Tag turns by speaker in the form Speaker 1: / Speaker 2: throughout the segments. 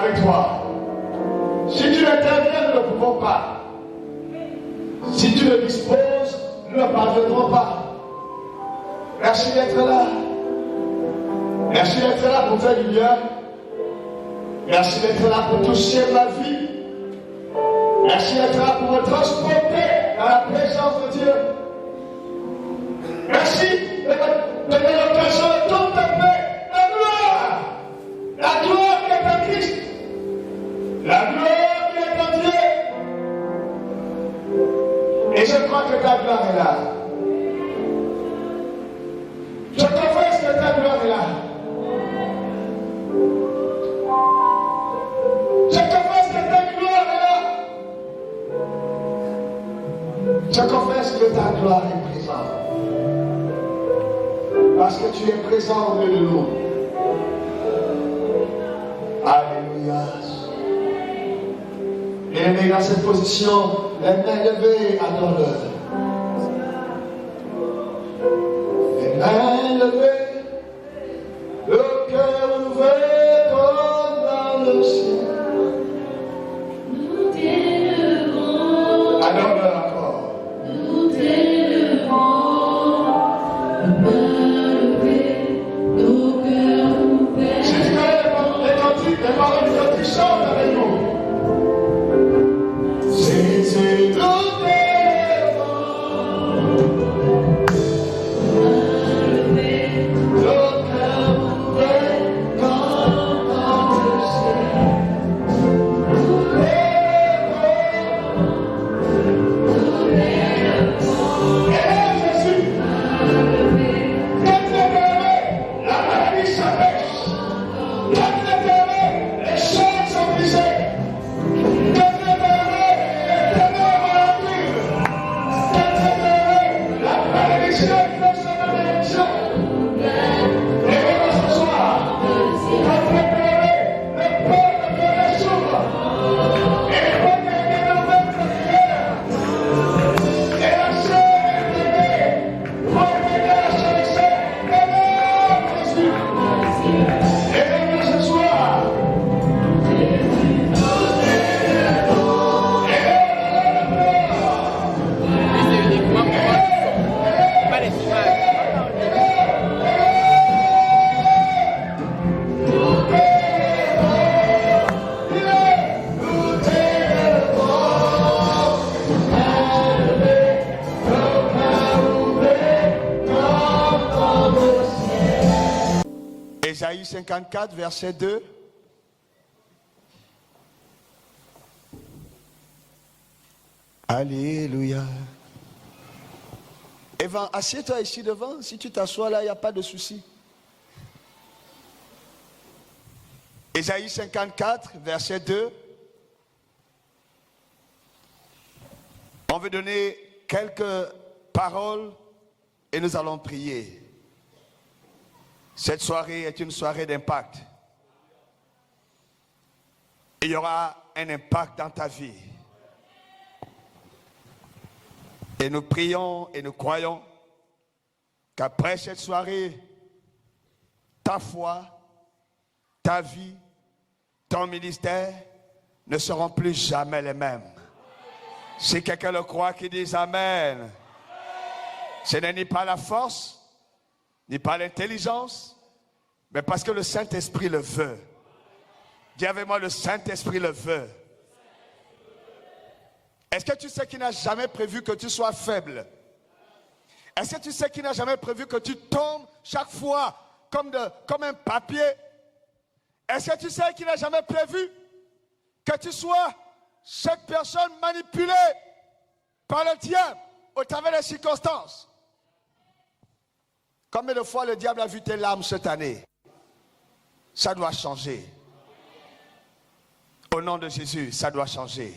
Speaker 1: avec toi. Si tu interviens, nous ne pouvons pas. Si tu le disposes, nous ne parviendrons pas. Merci d'être là. Merci d'être là pour faire du bien. Merci d'être là pour toucher ma vie. Merci d'être là pour me transporter dans la présence de Dieu. Merci de me donner l'occasion de contempler la gloire. La gloire qui est en Christ. La gloire qui est en Dieu. Et je crois que ta gloire est là. Je confesse que ta gloire est là. Je confesse que ta gloire est là. Je confesse que ta gloire est présente. Parce que tu es présent au milieu de nous. Alléluia. Bien-aimé, dans cette position, les mains levées, adore-le. Les mains levées, le cœur ouvert comme dans le ciel.
Speaker 2: Nous t'élevons.
Speaker 1: Adore-le encore.
Speaker 2: Nous t'élevons. Les mains levées, nos cœurs ouverts.
Speaker 1: Si tu connais les cantiques, les paroles que tu chantes avec nous. C'est tout devant. Le cœur ouvert comme dans le ciel. Nous lèvons. Et Jésus, quand tu es levé, la maladie s'abaisse. Quand tu es levé, les chaînes sont brisées. Quand tu es levé, les ténèbres reculent. Quand tu es levé, la malédiction fait son bénédiction. Et vraiment ce soir, quand tu es levé, le peuple de Dieu s'ouvre. Et les portes de notre prière. Et la chair est levée. Pour aider la chair, et non, Jésus. Et vraiment ce soir, Ésaïe 54, verset 2. Alléluia. Evan, assieds-toi ici devant. Si tu t'assois là, il n'y a pas de souci. Ésaïe 54, verset 2. On veut donner quelques paroles et nous allons prier. Cette soirée est une soirée d'impact. Il y aura un impact dans ta vie. Et nous prions et nous croyons qu'après cette soirée, ta foi, ta vie, ton ministère ne seront plus jamais les mêmes. Si quelqu'un le croit, qu'il dise Amen. Ce n'est ni pas la force, ni pas l'intelligence, mais parce que le Saint-Esprit le veut. Dis avec moi, le Saint-Esprit le veut. Est-ce que tu sais qu'il n'a jamais prévu que tu sois faible? Est-ce que tu sais qu'il n'a jamais prévu que tu tombes chaque fois comme un papier? Est-ce que tu sais qu'il n'a jamais prévu que tu sois cette personne manipulée par le diable au travers des circonstances? Combien de fois le diable a vu tes larmes cette année? Ça doit changer. Au nom de Jésus, ça doit changer.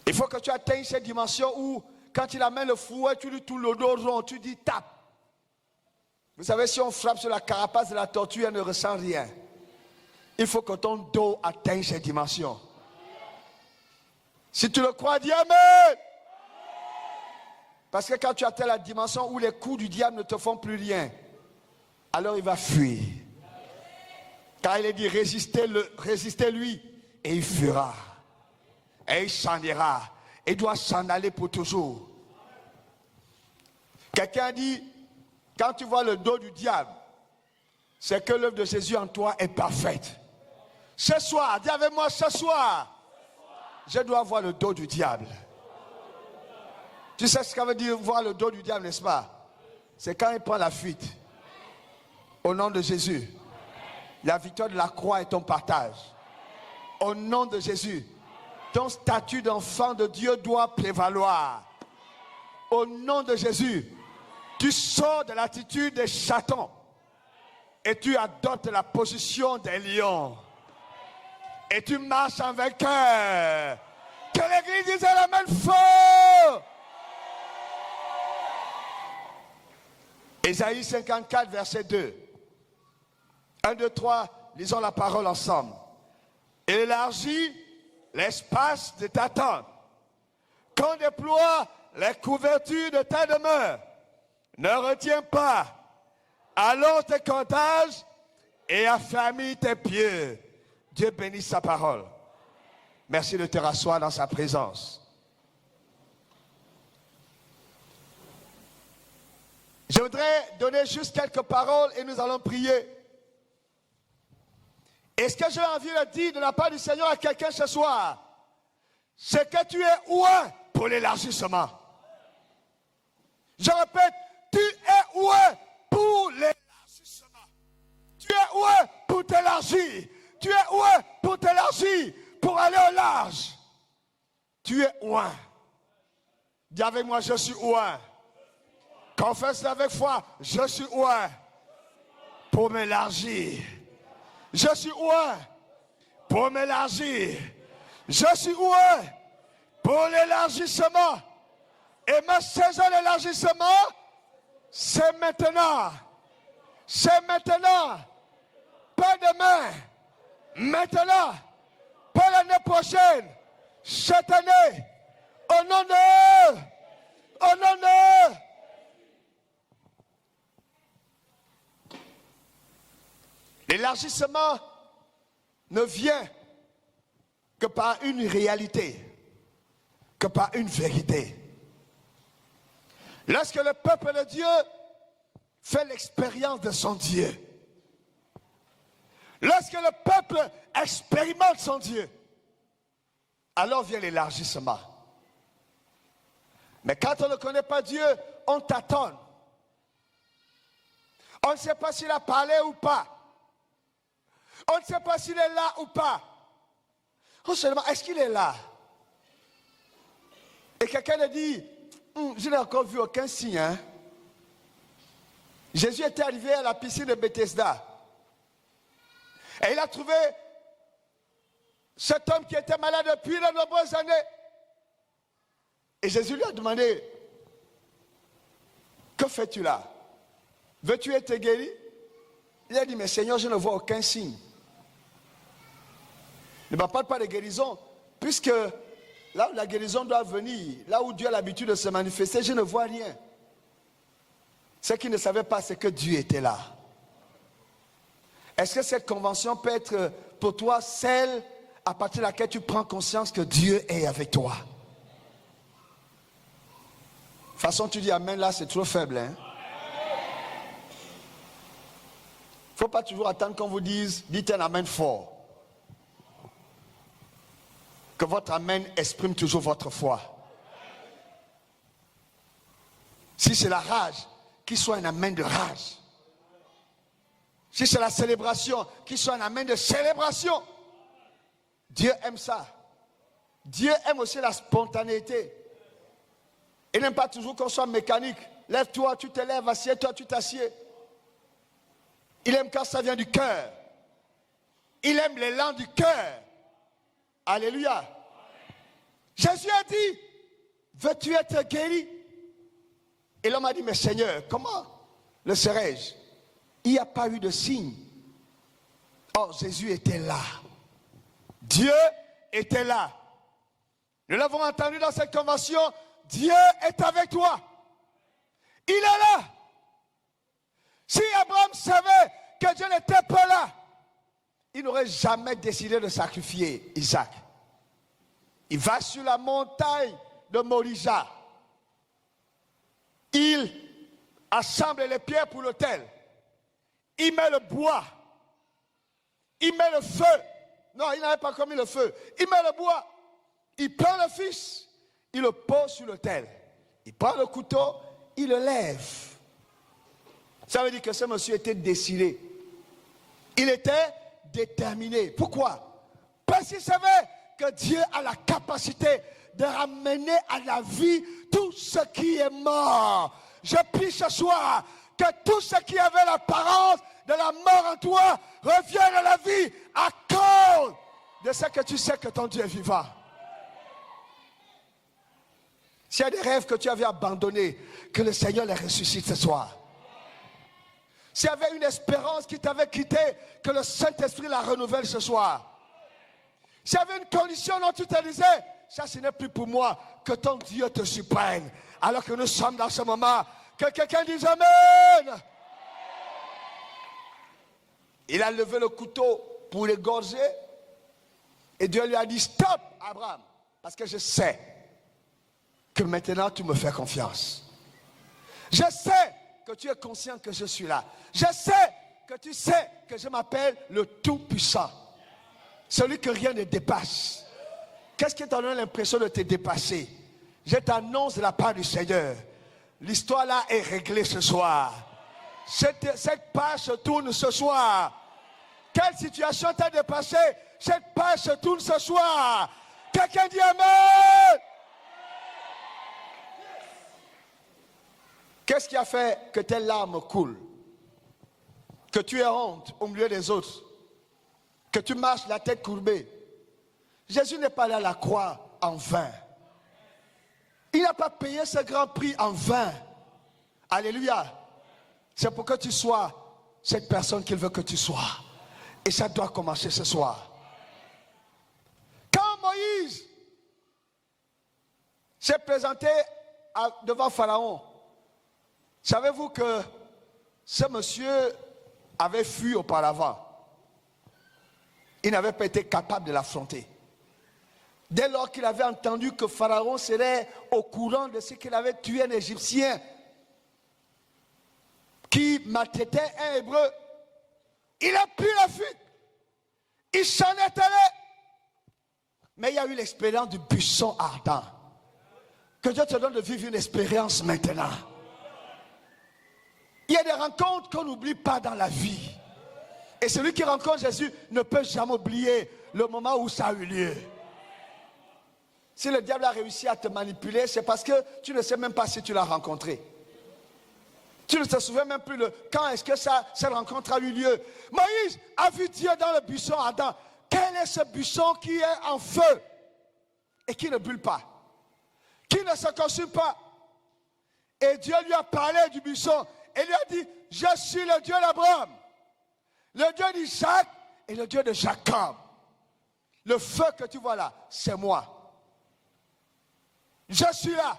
Speaker 1: Il faut que tu atteignes cette dimension où, quand il amène le fouet, tu lui tournes le dos rond, tu dis tape. Vous savez, si on frappe sur la carapace de la tortue, elle ne ressent rien. Il faut que ton dos atteigne cette dimension. Si tu le crois, dis Amen. Parce que quand tu atteins la dimension où les coups du diable ne te font plus rien, alors il va fuir. Car il est dit, résistez-lui, et il fuira. Et il s'en ira. Il doit s'en aller pour toujours. Quelqu'un dit, quand tu vois le dos du diable, c'est que l'œuvre de Jésus en toi est parfaite. Ce soir, dis avec moi, ce soir, je dois voir le dos du diable. Tu sais ce que ça veut dire voir le dos du diable, n'est-ce pas? C'est quand il prend la fuite. Au nom de Jésus. La victoire de la croix est ton partage. Au nom de Jésus. Ton statut d'enfant de Dieu doit prévaloir. Au nom de Jésus. Tu sors de l'attitude des chatons. Et tu adoptes la position des lions. Et tu marches en vainqueur. Que l'église dise la main fort. Ésaïe 54, verset 2. 1, 2, 3, lisons la parole ensemble. Élargis l'espace de ta tente. Qu'on déploie les couvertures de ta demeure. Ne retiens pas. Allonge tes cordages et affermis tes pieds. Dieu bénisse sa parole. Merci de te rasseoir dans sa présence. Je voudrais donner juste quelques paroles et nous allons prier. Et ce que j'ai envie de dire de la part du Seigneur à quelqu'un ce soir, c'est que tu es oué pour l'élargissement. Je répète, tu es oué pour l'élargissement. Tu es oué pour t'élargir. Tu es oué pour t'élargir, pour aller au large. Tu es oué. Dis avec moi, je suis oué. Confesse avec foi, je suis oué pour m'élargir. Je suis oué pour m'élargir. Je suis oué pour l'élargissement. Et ma saison d'élargissement, c'est maintenant. C'est maintenant. Pas demain. Maintenant. Pas l'année prochaine. Cette année. Au nom de... Au nom de... L'élargissement ne vient que par une réalité, que par une vérité. Lorsque le peuple de Dieu fait l'expérience de son Dieu, lorsque le peuple expérimente son Dieu, alors vient l'élargissement. Mais quand on ne connaît pas Dieu, on tâtonne. On ne sait pas s'il a parlé ou pas. On ne sait pas s'il est là ou pas. On se demande, est-ce qu'il est là? Et quelqu'un a dit, je n'ai encore vu aucun signe. Hein? Jésus était arrivé à la piscine de Bethesda. Et il a trouvé cet homme qui était malade depuis de nombreuses années. Et Jésus lui a demandé, que fais-tu là? Veux-tu être guéri? Il a dit, mais Seigneur, je ne vois aucun signe. Ne me parle pas de guérison, puisque là où la guérison doit venir, là où Dieu a l'habitude de se manifester, je ne vois rien. Ce qu'il ne savait pas, c'est que Dieu était là. Est-ce que cette convention peut être pour toi celle à partir de laquelle tu prends conscience que Dieu est avec toi? De toute façon, tu dis amen là, c'est trop faible. Hein? Il ne faut pas toujours attendre qu'on vous dise, dites un amen fort. Que votre amen exprime toujours votre foi. Si c'est la rage, qu'il soit un amen de rage. Si c'est la célébration, qu'il soit un amen de célébration. Dieu aime ça. Dieu aime aussi la spontanéité. Il n'aime pas toujours qu'on soit mécanique. Lève-toi, tu te lèves, assieds-toi, tu t'assieds. Il aime quand ça vient du cœur. Il aime l'élan du cœur. Alléluia. Jésus a dit, veux-tu être guéri? Et l'homme a dit, mais Seigneur, comment le serais-je? Il n'y a pas eu de signe. Or, Jésus était là. Dieu était là. Nous l'avons entendu dans cette convention, Dieu est avec toi. Il est là. Si Abraham savait que Dieu n'était pas là, il n'aurait jamais décidé de sacrifier Isaac. Il va sur la montagne de Moriah. Il assemble les pierres pour l'autel. Il met le bois. Il met le feu. Non, il n'avait pas commis le feu. Il met le bois. Il prend le fils. Il le pose sur l'autel. Il prend le couteau. Il le lève. Ça veut dire que ce monsieur était décidé. Il était déterminé. Pourquoi? Parce qu'il savait que Dieu a la capacité de ramener à la vie tout ce qui est mort. Je prie ce soir que tout ce qui avait l'apparence de la mort en toi revienne à la vie à cause de ce que tu sais que ton Dieu est vivant. S'il y a des rêves que tu avais abandonnés, que le Seigneur les ressuscite ce soir. S'il y avait une espérance qui t'avait quitté, que le Saint-Esprit la renouvelle ce soir. S'il y avait une condition dont tu te disais, ça ce n'est plus pour moi, que ton Dieu te surprenne. Alors que nous sommes dans ce moment, que quelqu'un dise Amen. Il a levé le couteau pour l'égorger. Et Dieu lui a dit, stop Abraham, parce que je sais que maintenant tu me fais confiance. Je sais que tu es conscient que je suis là. Je sais que tu sais que je m'appelle le Tout-Puissant. Celui que rien ne dépasse. Qu'est-ce qui t'a donné l'impression de te dépasser? Je t'annonce de la part du Seigneur. L'histoire là est réglée ce soir. Cette page se tourne ce soir. Quelle situation t'a dépassé? Cette page se tourne ce soir. Quelqu'un dit Amen. Qu'est-ce qui a fait que tes larmes coulent? Que tu aies honte au milieu des autres? Que tu marches la tête courbée? Jésus n'est pas allé à la croix en vain. Il n'a pas payé ce grand prix en vain. Alléluia. C'est pour que tu sois cette personne qu'il veut que tu sois. Et ça doit commencer ce soir. Quand Moïse s'est présenté devant Pharaon, savez-vous que ce monsieur avait fui auparavant? Il n'avait pas été capable de l'affronter. Dès lors qu'il avait entendu que Pharaon serait au courant de ce qu'il avait tué un Égyptien qui maltraitait un Hébreu, il a pris la fuite. Il s'en est allé. Mais il y a eu l'expérience du buisson ardent. Que Dieu te donne de vivre une expérience maintenant. Il y a des rencontres qu'on n'oublie pas dans la vie. Et celui qui rencontre Jésus ne peut jamais oublier le moment où ça a eu lieu. Si le diable a réussi à te manipuler, c'est parce que tu ne sais même pas si tu l'as rencontré. Tu ne te souviens même plus de quand est-ce que cette rencontre a eu lieu. Moïse a vu Dieu dans le buisson ardent. Quel est ce buisson qui est en feu et qui ne brûle pas, qui ne se consume pas? Et Dieu lui a parlé du buisson et lui a dit, je suis le Dieu d'Abraham, le Dieu d'Isaac et le Dieu de Jacob. Le feu que tu vois là, c'est moi. Je suis là.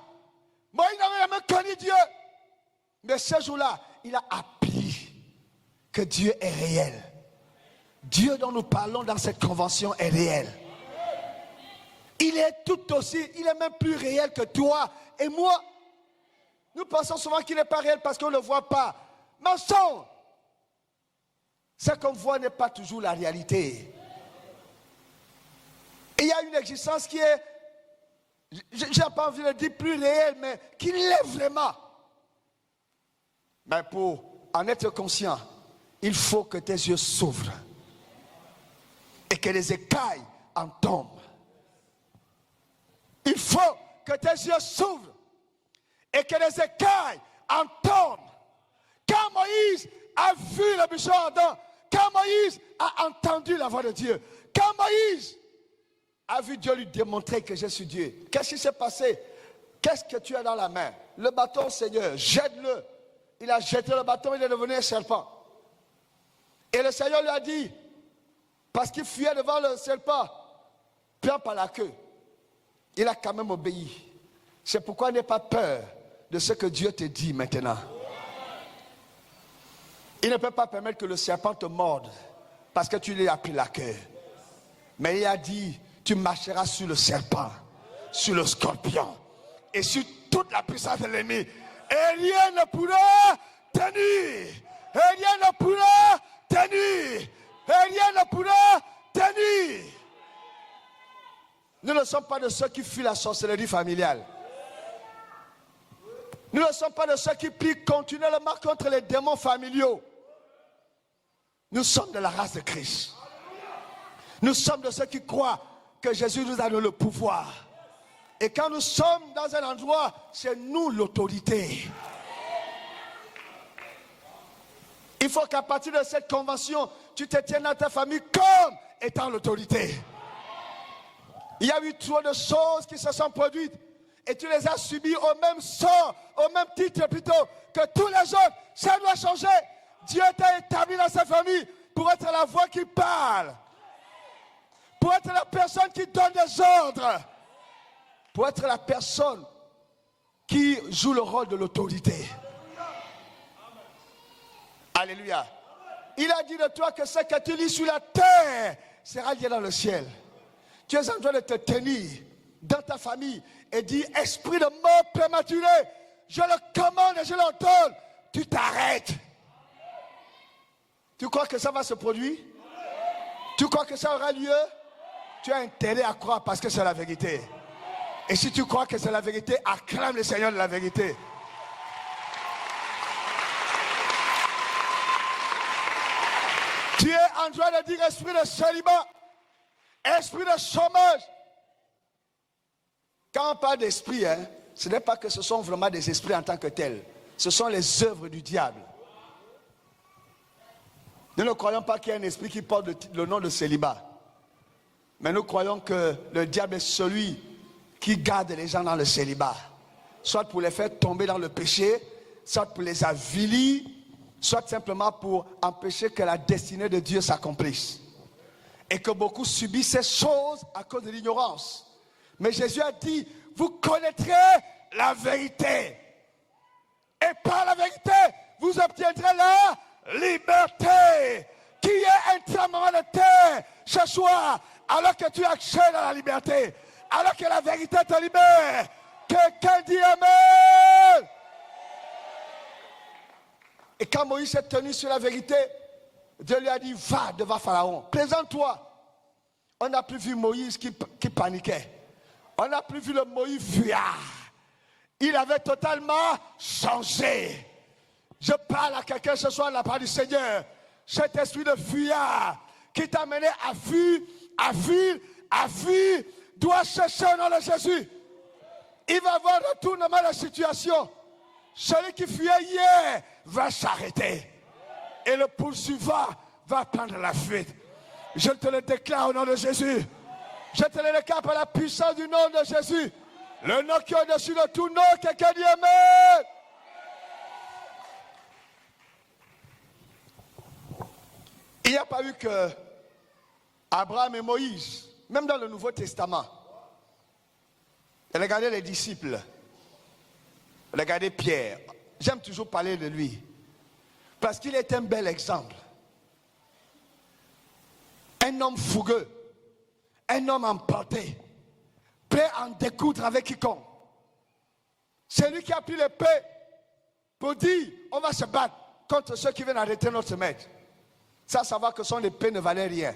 Speaker 1: Moïse n'avait jamais connu Dieu. Mais ce jour-là, il a appris que Dieu est réel. Dieu dont nous parlons dans cette convention est réel. Il est tout aussi, il est même plus réel que toi et moi. Nous pensons souvent qu'il n'est pas réel parce qu'on ne le voit pas. Mensonge. Ce qu'on voit n'est pas toujours la réalité. Et il y a une existence qui est, je n'ai pas envie de dire plus réelle, mais qui l'est vraiment. Mais pour en être conscient, il faut que tes yeux s'ouvrent et que les écailles en tombent. Il faut que tes yeux s'ouvrent et que les écailles en tombent. Quand Moïse a vu le buisson ardent, quand Moïse a entendu la voix de Dieu, quand Moïse a vu Dieu lui démontrer que je suis Dieu, qu'est-ce qui s'est passé? Qu'est-ce que tu as dans la main? Le bâton, Seigneur, jette-le. Il a jeté le bâton, il est devenu un serpent. Et le Seigneur lui a dit, parce qu'il fuyait devant le serpent, prends par la queue. Il a quand même obéi. C'est pourquoi n'aie pas peur de ce que Dieu te dit maintenant. Il ne peut pas permettre que le serpent te morde parce que tu lui as pris la queue. Mais il a dit, tu marcheras sur le serpent, sur le scorpion et sur toute la puissance de l'ennemi. Et rien ne pourra tenir. Et rien ne pourra tenir. Et rien ne pourra tenir. Nous ne sommes pas de ceux qui fuient la sorcellerie familiale. Nous ne sommes pas de ceux qui prient continuellement contre les démons familiaux. Nous sommes de la race de Christ. Nous sommes de ceux qui croient que Jésus nous a donné le pouvoir. Et quand nous sommes dans un endroit, c'est nous l'autorité. Il faut qu'à partir de cette convention, tu te tiennes dans ta famille comme étant l'autorité. Il y a eu trop de choses qui se sont produites et tu les as subies au même sort, au même titre plutôt que tous les autres. Ça doit changer. Dieu t'a établi dans sa famille pour être la voix qui parle, pour être la personne qui donne des ordres, pour être la personne qui joue le rôle de l'autorité. Alléluia. Il a dit de toi que ce que tu lis sur la terre sera lié dans le ciel. Tu es en train de te tenir dans ta famille et dire, esprit de mort prématuré, je le commande et je l'ordonne. Tu t'arrêtes. Tu crois que ça va se produire? Tu crois que ça aura lieu? Tu as intérêt à croire parce que c'est la vérité. Et si tu crois que c'est la vérité, acclame le Seigneur de la vérité. Tu es en train de dire esprit de célibat, esprit de chômage. Quand on parle d'esprit, ce n'est pas que ce sont vraiment des esprits en tant que tels. Ce sont les œuvres du diable. Nous ne croyons pas qu'il y a un esprit qui porte le nom de célibat. Mais nous croyons que le diable est celui qui garde les gens dans le célibat. Soit pour les faire tomber dans le péché, soit pour les avilir, soit simplement pour empêcher que la destinée de Dieu s'accomplisse. Et que beaucoup subissent ces choses à cause de l'ignorance. Mais Jésus a dit, vous connaîtrez la vérité. Et par la vérité, vous obtiendrez la liberté. Qui est un tremblement de terre ce soir, alors que tu as accès à la liberté, alors que la vérité te libère. Quelqu'un dit Amen. Et quand Moïse s'est tenu sur la vérité, Dieu lui a dit, va devant Pharaon, présente-toi. On n'a plus vu Moïse qui paniquait. On n'a plus vu le Moïse fuyard. Il avait totalement changé. Je parle à quelqu'un ce soir de la part du Seigneur. Cet esprit de fuyard qui t'a mené à fuir, doit cesser au nom de Jésus. Il va y avoir un retournement de la situation. Celui qui fuyait hier va s'arrêter. Et le poursuivant va prendre la fuite. Je te le déclare au nom de Jésus. Je te le déclare par la puissance du nom de Jésus. Le nom qui est au-dessus de tout nom, quelqu'un dit Amen. Il n'y a pas eu que Abraham et Moïse, même dans le Nouveau Testament. Regardez les disciples. Regardez Pierre. J'aime toujours parler de lui. Parce qu'il est un bel exemple. Un homme fougueux. Un homme emporté. Prêt à en découdre avec quiconque. C'est lui qui a pris l'épée pour dire, on va se battre contre ceux qui viennent arrêter notre maître. Ça, savoir que son épée ne valait rien.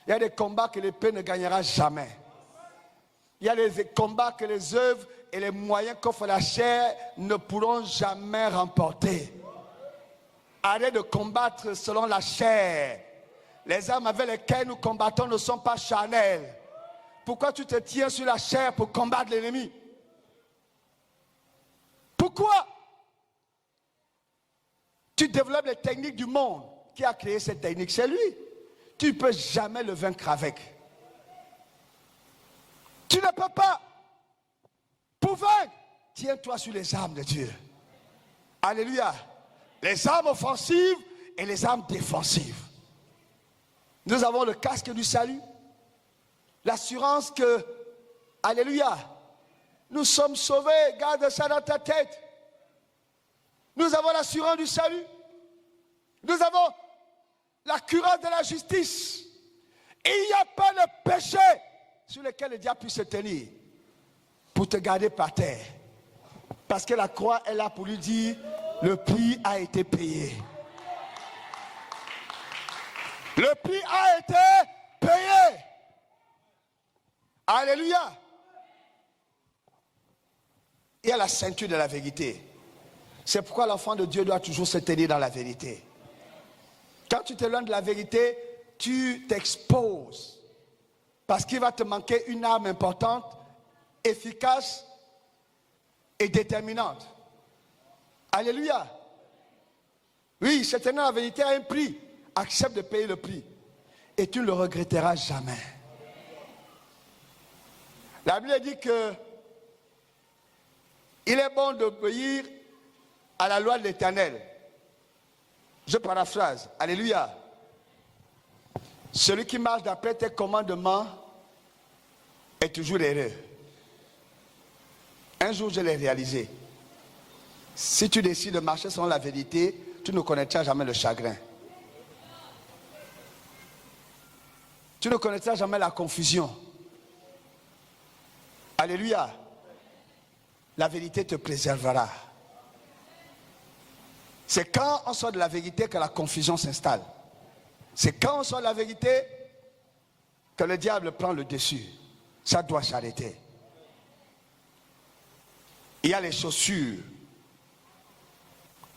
Speaker 1: Il y a des combats que l'épée ne gagnera jamais. Il y a des combats que les œuvres et les moyens qu'offre la chair ne pourront jamais remporter. Arrête de combattre selon la chair. Les armes avec lesquelles nous combattons ne sont pas charnelles. Pourquoi tu te tiens sur la chair pour combattre l'ennemi? Pourquoi tu développes les techniques du monde? Qui a créé cette technique? C'est lui. Tu ne peux jamais le vaincre avec. Tu ne peux pas. Pour vaincre, tiens-toi sur les armes de Dieu. Alléluia. Les armes offensives et les armes défensives. Nous avons le casque du salut. L'assurance que, alléluia, nous sommes sauvés. Garde ça dans ta tête. Nous avons l'assurance du salut. Nous avons la cuirasse de la justice. Il n'y a pas de péché sur lequel le diable puisse se tenir pour te garder par terre. Parce que la croix est là pour lui dire, le prix a été payé. Le prix a été payé. Alléluia. Il y a la ceinture de la vérité. C'est pourquoi l'enfant de Dieu doit toujours se tenir dans la vérité. Quand tu t'éloignes de la vérité, tu t'exposes. Parce qu'il va te manquer une arme importante, efficace et déterminante. Alléluia. Oui, se tenir dans la vérité a un prix. Accepte de payer le prix. Et tu ne le regretteras jamais. La Bible dit que il est bon d'obéir à la loi de l'Éternel. Je paraphrase. Alléluia. Celui qui marche d'après tes commandements est toujours heureux. Un jour, je l'ai réalisé. Si tu décides de marcher selon la vérité, tu ne connaîtras jamais le chagrin. Tu ne connaîtras jamais la confusion. Alléluia. La vérité te préservera. C'est quand on sort de la vérité que la confusion s'installe. C'est quand on sort de la vérité que le diable prend le dessus. Ça doit s'arrêter. Il y a les chaussures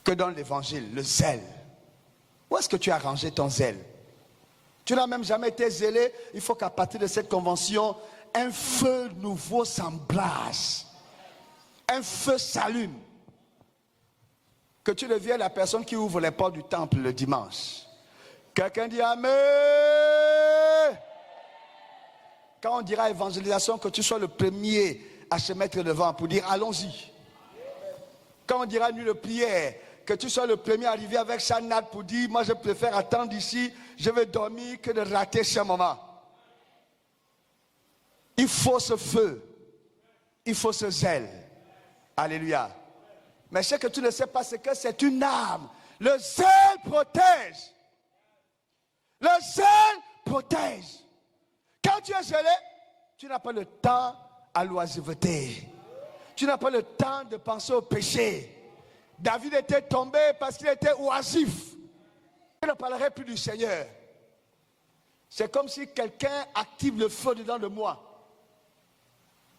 Speaker 1: que donne l'évangile, le zèle. Où est-ce que tu as rangé ton zèle? Tu n'as même jamais été zélé. Il faut qu'à partir de cette convention, un feu nouveau s'embrase. Un feu s'allume. Que tu deviennes la personne qui ouvre les portes du temple le dimanche. Quelqu'un dit Amen. Quand on dira évangélisation, que tu sois le premier à se mettre devant pour dire allons-y. Quand on dira nuit de prière, que tu sois le premier à arriver avec sa natte pour dire moi je préfère attendre ici, je vais dormir que de rater ce moment. Il faut ce feu. Il faut ce zèle. Alléluia. Mais ce que tu ne sais pas, c'est que c'est une arme. Le zèle protège. Le zèle protège. Quand tu es zélé, tu n'as pas le temps à l'oisiveté. Tu n'as pas le temps de penser au péché. David était tombé parce qu'il était oisif. Je ne parlerai plus du Seigneur. C'est comme si quelqu'un active le feu dedans de moi.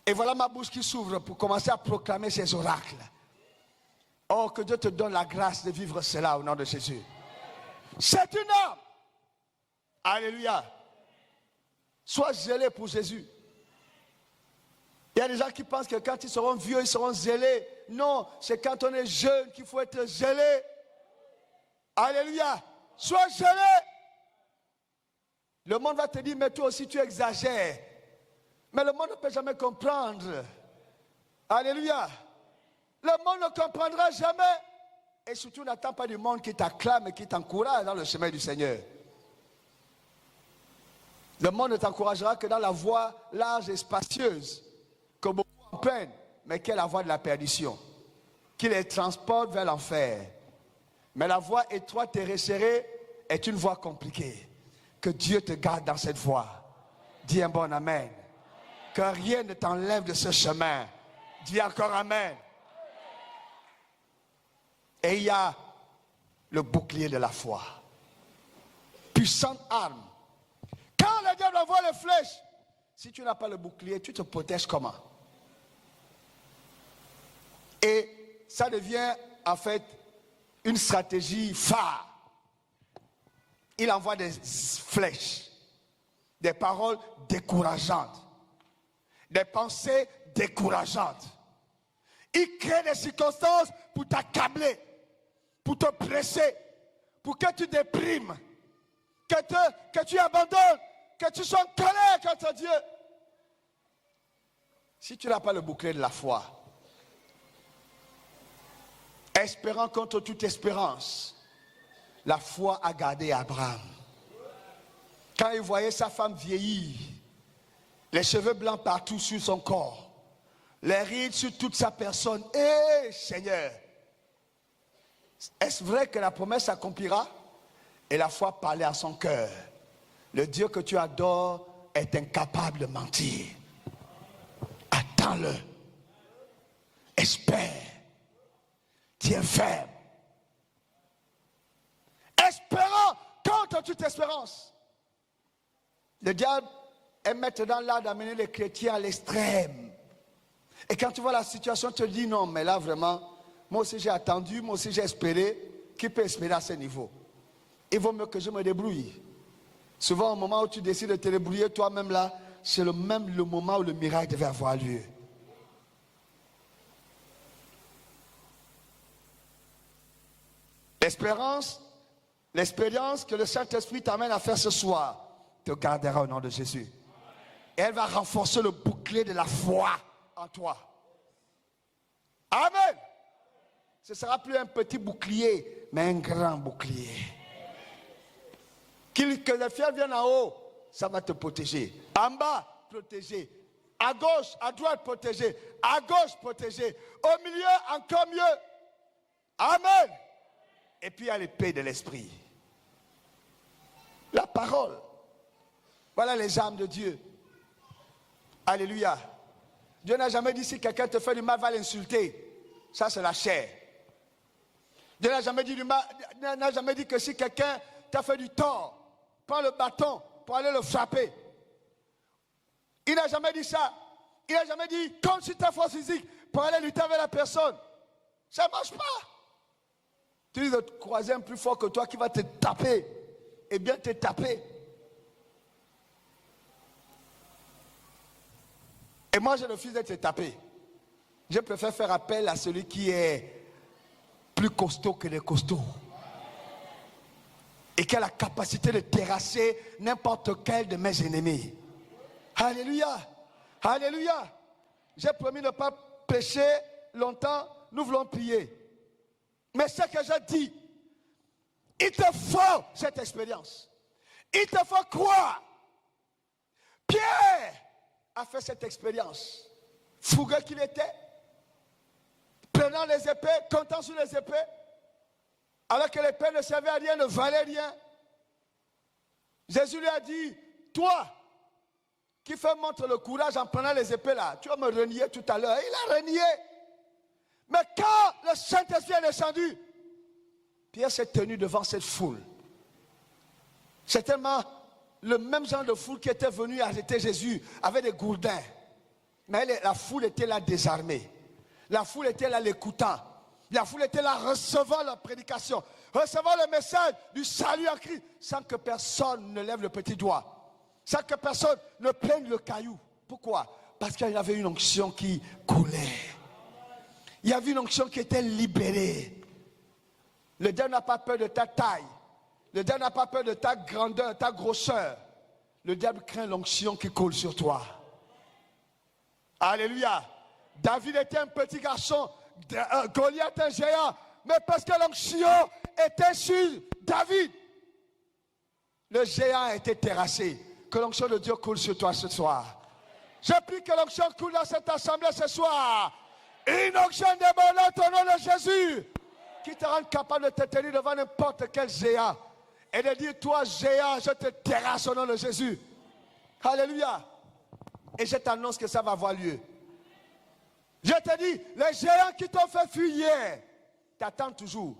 Speaker 1: Et voilà ma bouche qui s'ouvre pour commencer à proclamer ses oracles. Oh, que Dieu te donne la grâce de vivre cela au nom de Jésus. C'est une arme. Alléluia. Sois zélé pour Jésus. Il y a des gens qui pensent que quand ils seront vieux, ils seront zélés. Non, c'est quand on est jeune qu'il faut être zélé. Alléluia. Sois zélé. Le monde va te dire, mais toi aussi tu exagères. Mais le monde ne peut jamais comprendre. Alléluia. Le monde ne comprendra jamais. Et surtout, n'attends pas du monde qui t'acclame et qui t'encourage dans le chemin du Seigneur. Le monde ne t'encouragera que dans la voie large et spacieuse, que beaucoup empruntent, mais qui est la voie de la perdition, qui les transporte vers l'enfer. Mais la voie étroite et resserrée est une voie compliquée. Que Dieu te garde dans cette voie. Dis un bon amen. Que rien ne t'enlève de ce chemin. Dis encore amen. Et il y a le bouclier de la foi. Puissante arme. Quand le diable envoie les flèches, si tu n'as pas le bouclier, tu te protèges comment? Et ça devient en fait une stratégie phare. Il envoie des flèches, des paroles décourageantes, des pensées décourageantes. Il crée des circonstances pour t'accabler, pour te presser, pour que tu déprimes, que tu abandonnes, que tu sois en colère contre Dieu. Si tu n'as pas le bouclier de la foi, espérant contre toute espérance, la foi a gardé Abraham. Quand il voyait sa femme vieillir, les cheveux blancs partout sur son corps, les rides sur toute sa personne, Seigneur, est-ce vrai que la promesse s'accomplira? et la foi parlait à son cœur. Le Dieu que tu adores est incapable de mentir. Attends-le. Espère. Tiens ferme. Espérant contre toute espérance. Le diable est maintenant là d'amener les chrétiens à l'extrême. Et quand tu vois la situation, tu te dis non, mais là vraiment, moi aussi j'ai attendu, moi aussi j'ai espéré. Qui peut espérer à ce niveau? Il vaut mieux que je me débrouille. Souvent, au moment où tu décides de te débrouiller toi-même là, c'est le moment où le miracle devait avoir lieu. L'expérience que le Saint-Esprit t'amène à faire ce soir te gardera au nom de Jésus. Et elle va renforcer le bouclier de la foi en toi. Amen. Ce ne sera plus un petit bouclier, mais un grand bouclier. Que le fiel vienne en haut, ça va te protéger. En bas, protéger. À gauche, à droite, protéger. À gauche, protéger. Au milieu, encore mieux. Amen. Et puis il y a l'épée de l'esprit. La parole. Voilà les armes de Dieu. Alléluia. Dieu n'a jamais dit si quelqu'un te fait du mal, va l'insulter. Ça c'est la chair. Dieu n'a jamais dit du mal, n'a jamais dit que si quelqu'un t'a fait du tort, prends le bâton pour aller le frapper. Il n'a jamais dit ça. Il n'a jamais dit compte sur ta force physique pour aller lutter avec la personne. Ça ne marche pas. Tu dis de croiser un plus fort que toi qui va te taper. Et bien te taper. Et moi je refuse d'être tapé. Je préfère faire appel à celui qui est plus costaud que les costauds. Et qui a la capacité de terrasser n'importe quel de mes ennemis. Alléluia. Alléluia. J'ai promis de ne pas pécher longtemps. Nous voulons prier. Mais ce que je dis, il te faut cette expérience. Il te faut croire. Pierre a fait cette expérience. Fougueux qu'il était. Prenant les épées, comptant sur les épées. Alors que l'épée ne servait à rien, ne valait rien. Jésus lui a dit, toi, qui fais montre le courage en prenant les épées là, tu vas me renier tout à l'heure. Il a renié. Mais quand le Saint-Esprit est descendu, Pierre s'est tenu devant cette foule. C'est tellement le même genre de foule qui était venu arrêter Jésus avec des gourdins. Mais la foule était là désarmée. La foule était là l'écoutant. La foule était là recevant la prédication, recevant le message du salut en Christ, sans que personne ne lève le petit doigt, sans que personne ne plaigne le caillou. Pourquoi? Parce qu'il y avait une onction qui coulait. Il y avait une onction qui était libérée. Le diable n'a pas peur de ta taille. Le diable n'a pas peur de ta grandeur, ta grosseur. Le diable craint l'onction qui coule sur toi. Alléluia. David était un petit garçon, Goliath un géant, mais parce que l'onction était sur David, le géant a été terrassé. Que l'onction de Dieu coule sur toi ce soir. Je prie que l'onction coule dans cette assemblée ce soir. Une onction débordante au nom de Jésus, qui te rend capable de te tenir devant n'importe quel géant et de dire, toi géant, je te terrasse au nom de Jésus. Alléluia. Et je t'annonce que ça va avoir lieu. Je te dis, les géants qui t'ont fait fuir hier t'attendent toujours.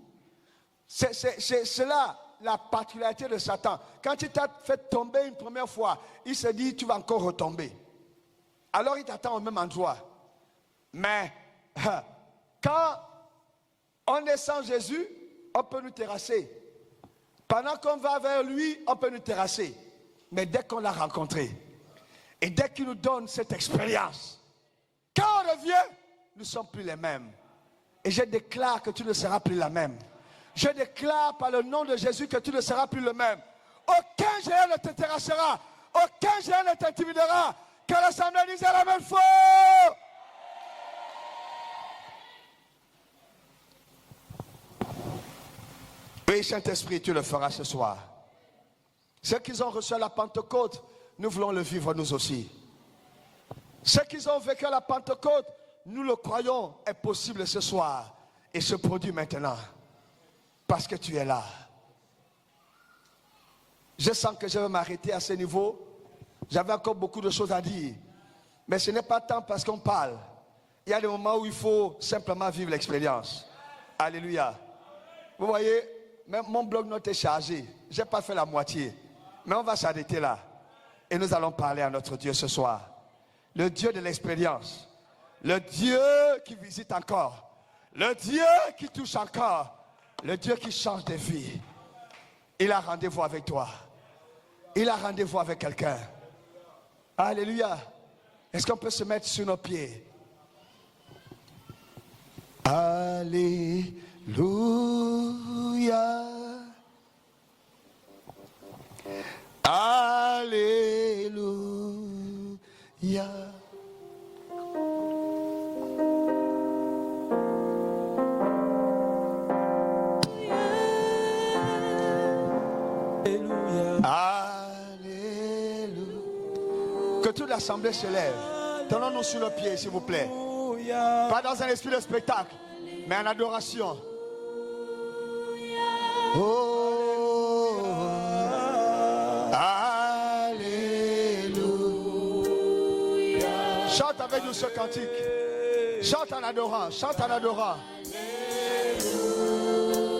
Speaker 1: C'est là la particularité de Satan. Quand il t'a fait tomber une première fois, il se dit, tu vas encore retomber. Alors il t'attend au même endroit. Mais quand on est sans Jésus, on peut nous terrasser. Pendant qu'on va vers lui, on peut nous terrasser. Mais dès qu'on l'a rencontré, et dès qu'il nous donne cette expérience, quand on revient, nous ne sommes plus les mêmes. Et je déclare que tu ne seras plus la même. Je déclare par le nom de Jésus que tu ne seras plus le même. Aucun géant ne te terrassera. Aucun géant ne t'intimidera. Que l'assemblée dise la même fois. Oui, Saint-Esprit, tu le feras ce soir. Ceux qui ont reçu la Pentecôte, nous voulons le vivre nous aussi. Ceux qui ont vécu la Pentecôte, nous le croyons, est possible ce soir et se produit maintenant. Parce que tu es là. Je sens que je vais m'arrêter à ce niveau. J'avais encore beaucoup de choses à dire. Mais ce n'est pas tant parce qu'on parle. Il y a des moments où il faut simplement vivre l'expérience. Alléluia. Vous voyez, même mon bloc-notes est chargé. Je n'ai pas fait la moitié. Mais on va s'arrêter là. Et nous allons parler à notre Dieu ce soir. Le Dieu de l'expérience. Le Dieu qui visite encore. Le Dieu qui touche encore. Le Dieu qui change des vies. Il a rendez-vous avec toi. Il a rendez-vous avec quelqu'un. Alléluia. Est-ce qu'on peut se mettre sur nos pieds? Alléluia. Alléluia. Alléluia. Que toute l'assemblée se lève. Tenons-nous sur nos pieds, s'il vous plaît. Pas dans un esprit de spectacle, mais en adoration. Oh, Alléluia. Chante avec nous ce cantique. Chante en adorant, chante en adorant.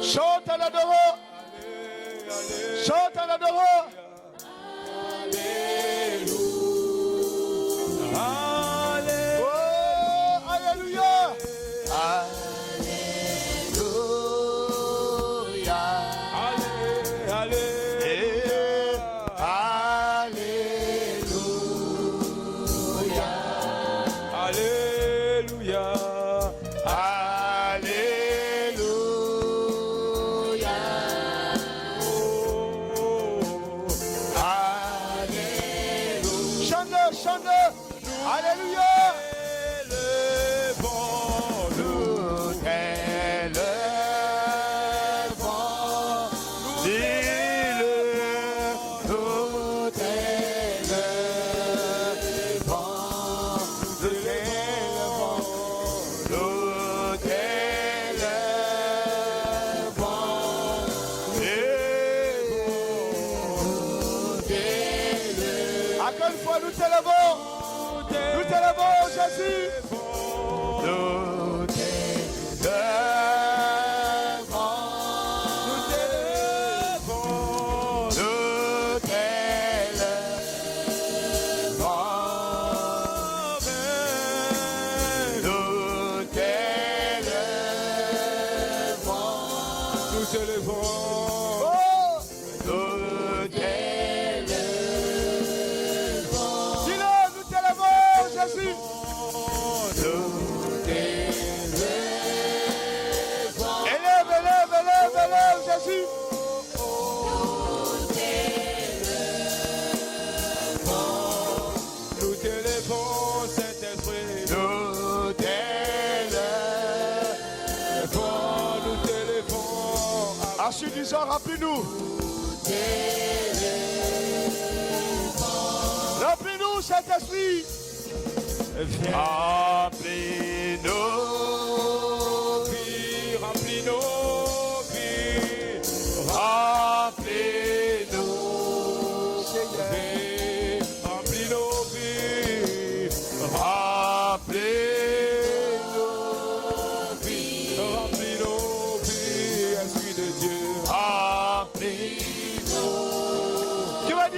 Speaker 1: Chante en adorant. Chante en adorant. Disons, remplis-nous. Remplis-nous, Saint-Esprit. Remplis-nous. Remplis-nous. Remplis-nous. Remplis-nous.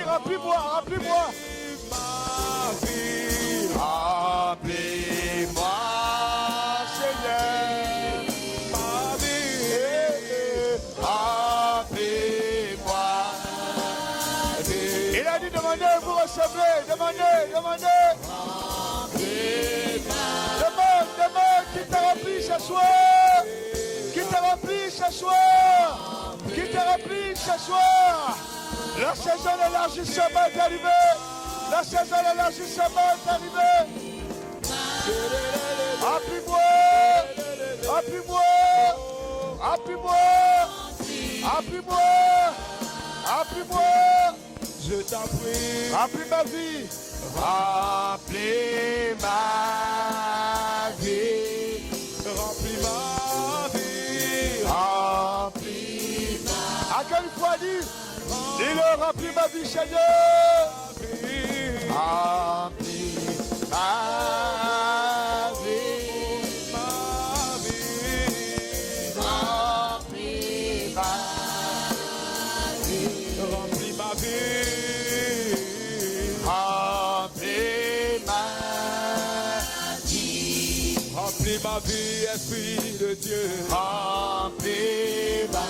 Speaker 1: Remplis-moi, remplis-moi. Remplis-moi, Seigneur. Ma vie. Remplis-moi. Il a dit demandez, vous recevez. Demandez. Demande qui t'a rempli ce soir. Qui t'a rempli ce soir. La saison de l'élargissement est arrivée. La saison de l'élargissement est arrivée. Appuie-moi. Je t'en prie. Remplis ma vie. Remplis ma vie. À quelle fois dit? Dis-le, remplis ma vie, Seigneur. Remplis ma vie. Remplis ma vie.
Speaker 3: Remplis ma vie.
Speaker 1: Remplis ma vie.
Speaker 3: Remplis ma vie, Esprit de Dieu.
Speaker 1: Remplis ma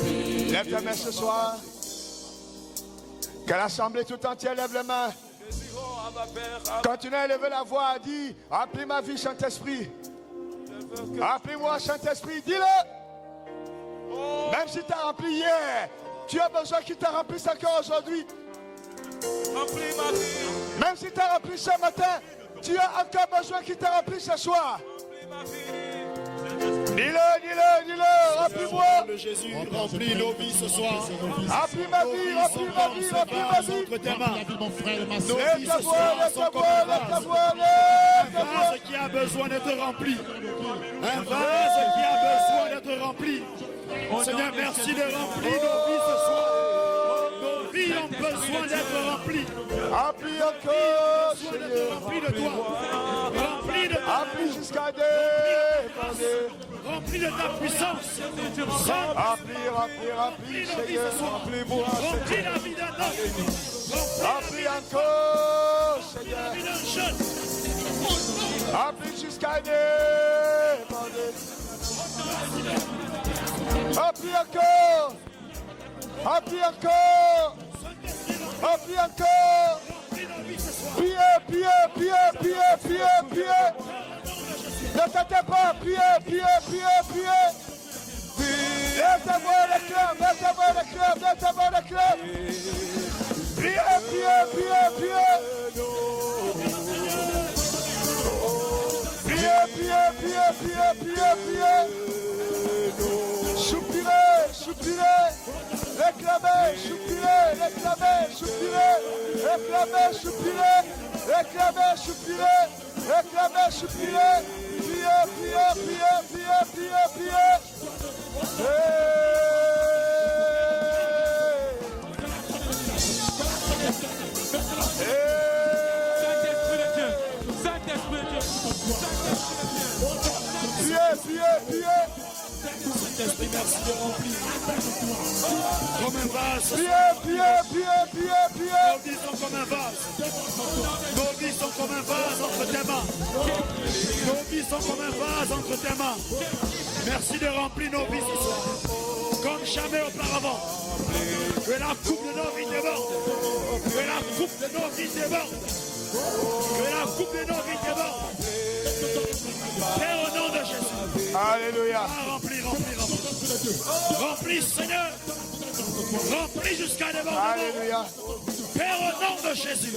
Speaker 1: vie. Lève ta main ce soir. Que l'assemblée tout entière lève les mains. Continue à lever la voix. Dis, remplis ma vie, Saint-Esprit. Remplis-moi, Saint-Esprit. Dis-le. Même si tu as rempli hier, tu as besoin qu'il te remplisse encore aujourd'hui.
Speaker 3: Remplis ma vie.
Speaker 1: Même si tu as rempli ce matin, tu as encore besoin qu'il te remplisse ce soir.
Speaker 3: Remplis ma vie.
Speaker 1: Dis-le, remplis-moi.
Speaker 4: De Jésus, remplis nos vies ce soir.
Speaker 1: Remplis ma vie, remplis ma vie, remplis ma vie.
Speaker 4: Entre tes mains.
Speaker 5: Mon frère et ma
Speaker 4: Nos
Speaker 5: soeur.
Speaker 4: vies
Speaker 1: Lève ta
Speaker 4: ce
Speaker 1: voix,
Speaker 4: soir
Speaker 1: lève
Speaker 4: sont
Speaker 1: ta
Speaker 4: comme
Speaker 1: voix,
Speaker 4: un
Speaker 1: lève ta
Speaker 4: vase.
Speaker 1: voix,
Speaker 4: Un
Speaker 1: lève ta voix.
Speaker 4: vase qui a besoin d'être rempli. Un vase qui a besoin d'être rempli. Seigneur, merci de remplir nos vies ce soir. Nos vies ont besoin d'être remplies.
Speaker 1: Remplis encore,
Speaker 4: Besoin d'être
Speaker 1: Seigneur.
Speaker 4: remplies de toi. Remplis de ta
Speaker 1: Remplis jusqu'à déborder.
Speaker 4: remplis de ta puissance.
Speaker 1: Remplis,
Speaker 4: Remplis nos vies
Speaker 1: Seigneur.
Speaker 4: ce soir.
Speaker 1: Remplis-moi,
Speaker 4: Remplis la vie d'un homme.
Speaker 1: remplis encore, Seigneur.
Speaker 4: La vie d'un jeune.
Speaker 1: Remplis jusqu'à déborder. Remplis encore. Remplis encore. Remplis encore.
Speaker 4: Remplis nos vies ce soir.
Speaker 1: Priez. Ne t'attends pas, priez. Lève ta voix le cœur, lève ta voix le cœur. Priez. Priez. Soupirez. Réclamez, soupirez. Priez.
Speaker 3: Saint-Esprit de Dieu. Saint-Esprit de Dieu.
Speaker 1: Priez.
Speaker 4: Saint-Esprit, merci de remplir. Comme un vase.
Speaker 1: Priez.
Speaker 4: Nos vies sont comme un vase. Nos vies sont comme un vase entre tes mains. Nos vies sont comme un vase entre tes mains. Merci de remplir nos vies ce soir. Comme jamais auparavant. Que la coupe de nos vies déborde. Que la coupe de nos vies déborde. Que la coupe de nos vies déborde. Père, au nom de Jésus.
Speaker 1: Alléluia.
Speaker 4: Remplis. Remplis, Seigneur. Remplis jusqu'à débordement.
Speaker 1: Alléluia.
Speaker 4: Père, au nom de Jésus.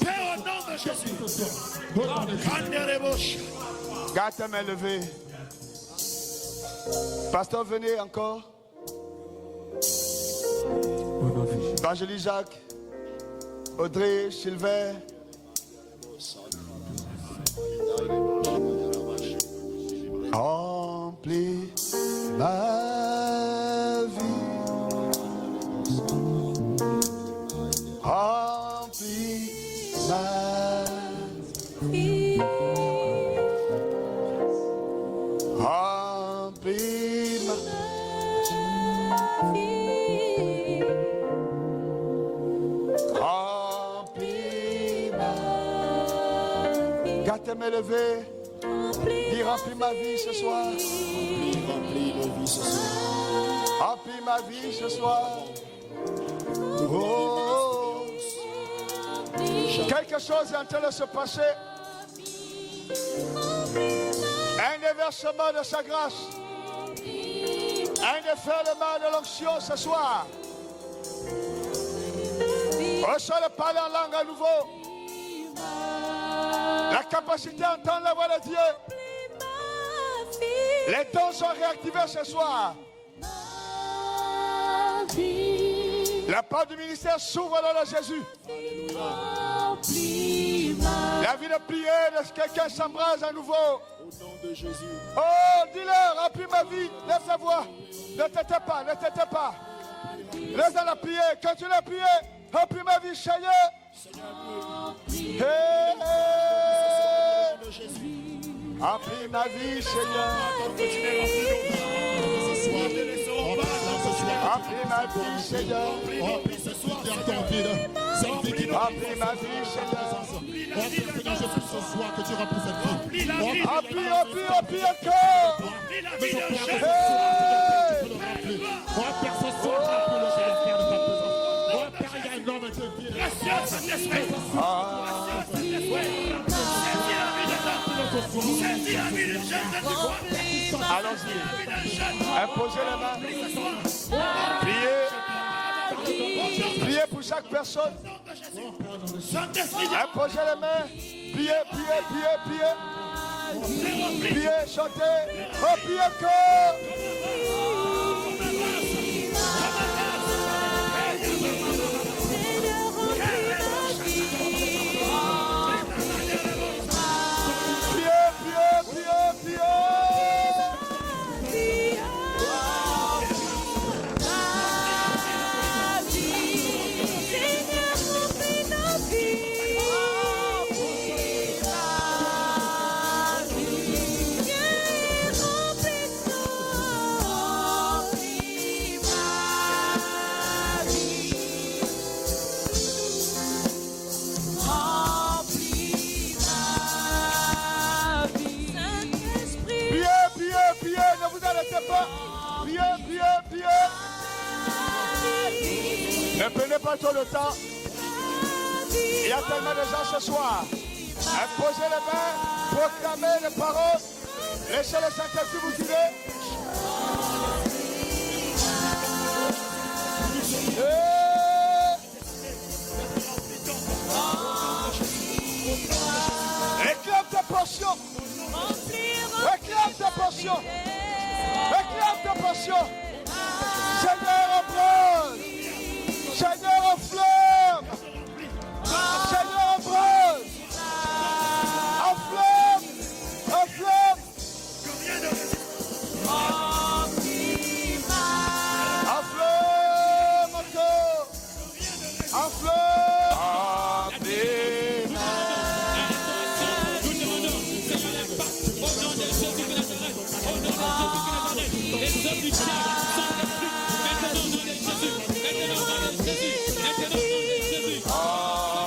Speaker 4: Père, au nom de Jésus.
Speaker 1: Garde tes mains levées. Pasteur, venez encore. Évangélie Jacques, Audrey, Sylvain. Remplis ma vie. Remplis ma vie. Remplis ma Remplis ma vie. Garde tes mains levées. Dis remplis ma vie ce soir.
Speaker 4: Remplis nos vies ce soir.
Speaker 1: Remplis ma vie ce soir. Oh. Quelque chose est en train de se passer. Un déversement de sa grâce. Un déferlement de l'onction ce soir. Reçois le parler en langue à nouveau. La capacité à entendre la voix de Dieu. Les dons sont réactivés ce soir. La porte du ministère s'ouvre dans le nom de Jésus. La vie de prière de quelqu'un s'embrase à nouveau.
Speaker 4: Au nom de Jésus.
Speaker 1: Oh, dis-leur, remplis ma vie. Lève ta voix. Ne t'éteins pas. Reste dans la prière. Continue à prier. Remplis ma vie, Seigneur. Hey, hey.
Speaker 4: de Jésus.
Speaker 1: Remplis ma vie, Seigneur.
Speaker 4: Ce soir, ne laisserons pas ce soir.
Speaker 1: Remplis ma vie, Seigneur.
Speaker 4: Remplis ce soir,
Speaker 1: Remplis ma vie, Seigneur.
Speaker 4: Seigneur Jésus, ce soir que tu remplis cette vie.
Speaker 1: Remplis encore.
Speaker 4: Remplis la vie de Jésus.
Speaker 1: Hey.
Speaker 4: Précieux Saint-Esprit. Saisis la vie de Jésus.
Speaker 1: Allons-y. Imposez les mains. Priez. Priez pour chaque personne.
Speaker 4: Saint-Esprit,
Speaker 1: Imposez les mains. Priez, priez, priez, priez. Priez, chantez. Priez encore. Priez, priez, priez, priez. Ne vous arrêtez pas. Priez, priez, priez. Ne prenez pas trop le temps. Il y a tellement de gens ce soir. Imposez les mains, proclamez les paroles. Laissez le Saint-Esprit vous guider. Réclame ta portion. Réclame ta portion. Réclame ta portion. Seigneur en bronze. Seigneur en flamme. Seigneur en bronze. En flamme. En flamme. En flamme encore. En flamme.
Speaker 3: Les hommes du ciel sont détruits. Maintenant, au nom de Jésus. Maintenant, au nom de Jésus. Maintenant, au nom de Jésus. Oh,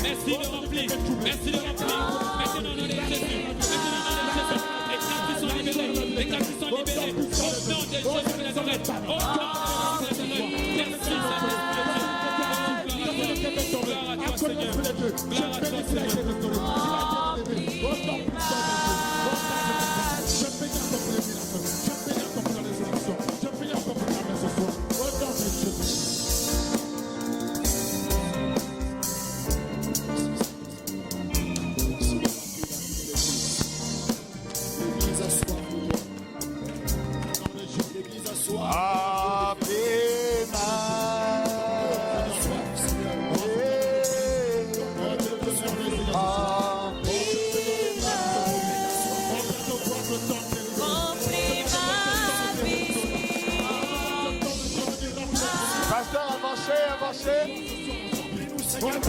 Speaker 3: merci de remplir. Merci de remplir. Maintenant, au nom de Jésus. Maintenant, au nom de Jésus. Les captifs sont libérés. Les captifs sont libérés. Au nom de Jésus de Nazareth. Au nom de Jésus de Nazareth. Merci, Saint-Esprit. Gloire à toi, Seigneur. Gloire à toi, Seigneur.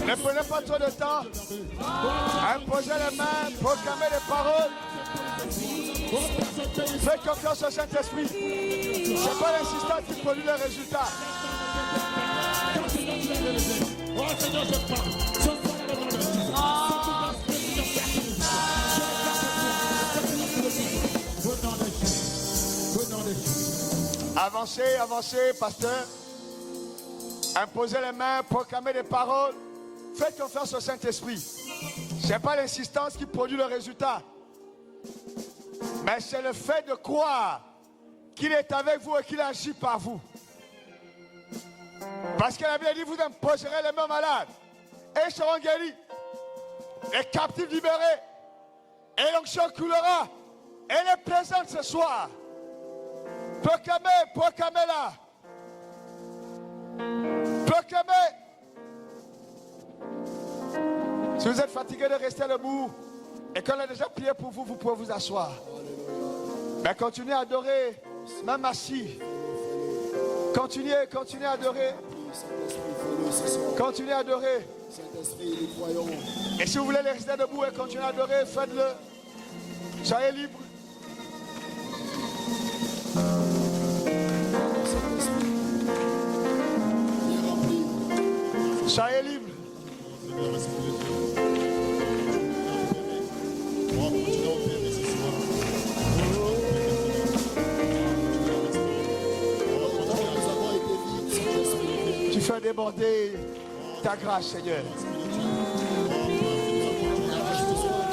Speaker 1: Ne prenez pas trop de temps. Imposez les mains, proclamez les paroles. Faites confiance au Saint-Esprit. Ce n'est pas l'insistance qui produit le résultat. Avancez, avancez, pasteur. Imposez les mains, proclamez des paroles. Faites confiance au Saint-Esprit. Ce n'est pas l'insistance qui produit le résultat. Mais c'est le fait de croire qu'il est avec vous et qu'il agit par vous. Parce que la Bible dit, vous imposerez les mains malades et ils seront guéris. Les captifs libérés et l'onction coulera. Elle est présente ce soir. Proclamez-la. Proclamez. Si vous êtes fatigué de rester debout et qu'on a déjà prié pour vous, vous pouvez vous asseoir. Mais continuez à adorer, même assis. Continuez à adorer. Continuez à adorer. Et si vous voulez rester debout et continuer à adorer, faites-le. Soyez libres. Soyez libres. Tu fais déborder ta grâce, Seigneur.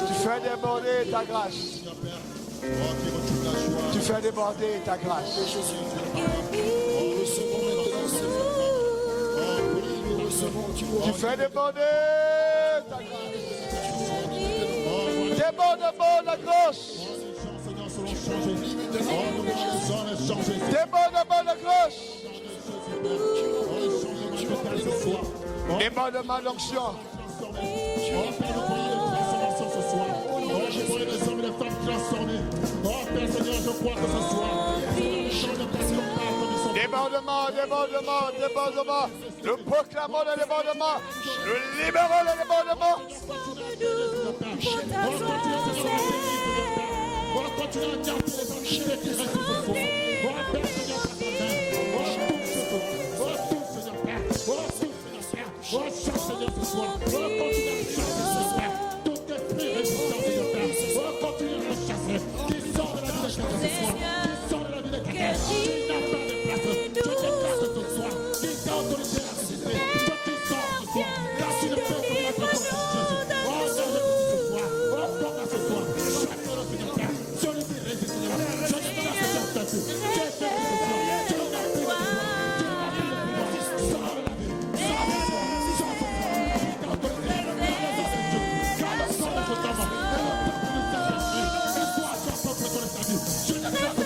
Speaker 1: Tu fais déborder ta grâce. Tu fais déborder ta grâce. Tu fais déborder ta grâce. Déborde la grâce. Déborde la grâce. Débordement d'onction. Débordement. Nous proclamons le débordement. Nous libérons le débordement.
Speaker 2: Je